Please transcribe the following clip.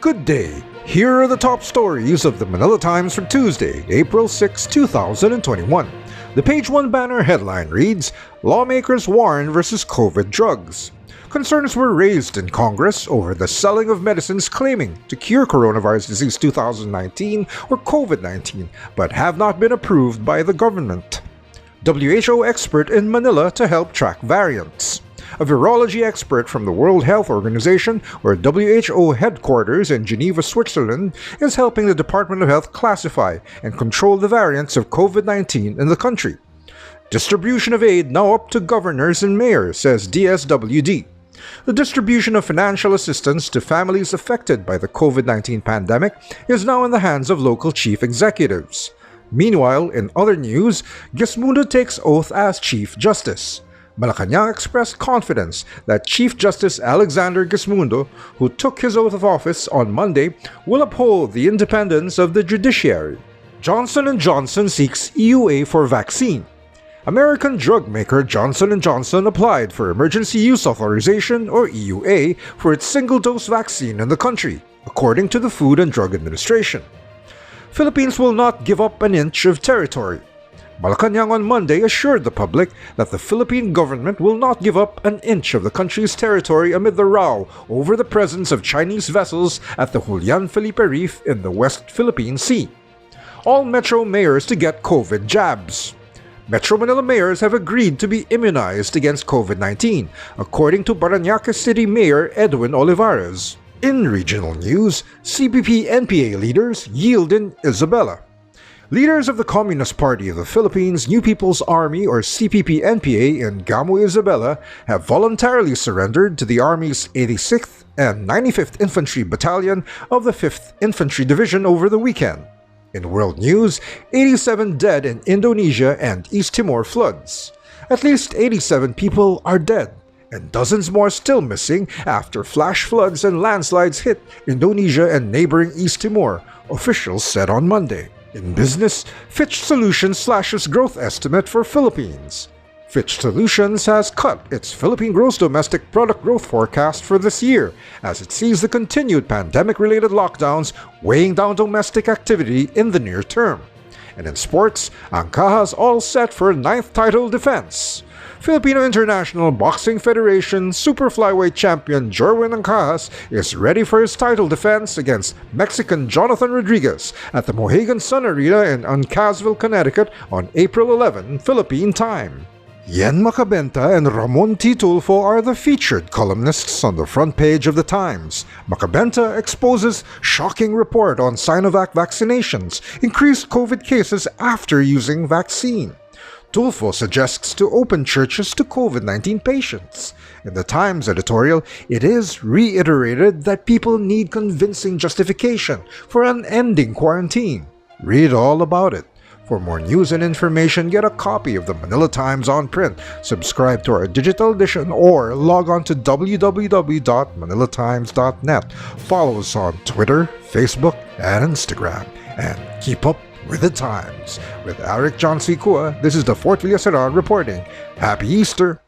Good day. Here are the top stories of the Manila Times for Tuesday, April 6, 2021. The page 1 banner headline reads, Lawmakers warn versus COVID drugs. Concerns were raised in Congress over the selling of medicines claiming to cure coronavirus disease 2019 or COVID-19, but have not been approved by the government. WHO expert in Manila to help track variants. A virology expert from the World Health Organization, or WHO headquarters in Geneva, Switzerland, is helping the Department of Health classify and control the variants of COVID-19 in the country. Distribution of aid now up to governors and mayors, says DSWD. The distribution of financial assistance to families affected by the COVID-19 pandemic is now in the hands of local chief executives. Meanwhile, in other news, Gismundo takes oath as Chief Justice. Malacanang expressed confidence that Chief Justice Alexander Gismundo, who took his oath of office on Monday, will uphold the independence of the judiciary. Johnson & Johnson seeks EUA for vaccine. American drug maker Johnson & Johnson applied for Emergency Use Authorization, or EUA, for its single-dose vaccine in the country, according to the Food and Drug Administration. Philippines will not give up an inch of territory. Malacanang on Monday assured the public that the Philippine government will not give up an inch of the country's territory amid the row over the presence of Chinese vessels at the Julian Felipe Reef in the West Philippine Sea. All metro mayors to get COVID jabs. Metro Manila mayors have agreed to be immunized against COVID-19, according to Parañaque City Mayor Edwin Olivares. In regional news, CPP-NPA leaders yield in Isabela. Leaders of the Communist Party of the Philippines, New People's Army or CPP-NPA in Gamo, Isabela have voluntarily surrendered to the Army's 86th and 95th Infantry Battalion of the 5th Infantry Division over the weekend. In world news, 87 dead in Indonesia and East Timor floods. At least 87 people are dead, and dozens more still missing after flash floods and landslides hit Indonesia and neighboring East Timor, officials said on Monday. In business, Fitch Solutions slashes growth estimate for Philippines. Fitch Solutions has cut its Philippine gross domestic product growth forecast for this year as it sees the continued pandemic-related lockdowns weighing down domestic activity in the near term. And in sports, Angkaha's all set for 9th title defense. Filipino International Boxing Federation Super Flyweight champion Jerwin Angkahas is ready for his title defense against Mexican Jonathan Rodriguez at the Mohegan Sun Arena in Uncasville, Connecticut on April 11, Philippine time. Yen Macabenta and Ramon T. Tulfo are the featured columnists on the front page of the Times. Macabenta exposes shocking report on Sinovac vaccinations, increased COVID cases after using vaccine. Tulfo suggests to open churches to COVID-19 patients. In the Times editorial, it is reiterated that people need convincing justification for unending quarantine. Read all about it. For more news and information, get a copy of the Manila Times on print, subscribe to our digital edition, or log on to www.manilatimes.net. Follow us on Twitter, Facebook, and Instagram. And keep up with the Times. With Eric John C. Kua, this is the Fort Villa reporting. Happy Easter!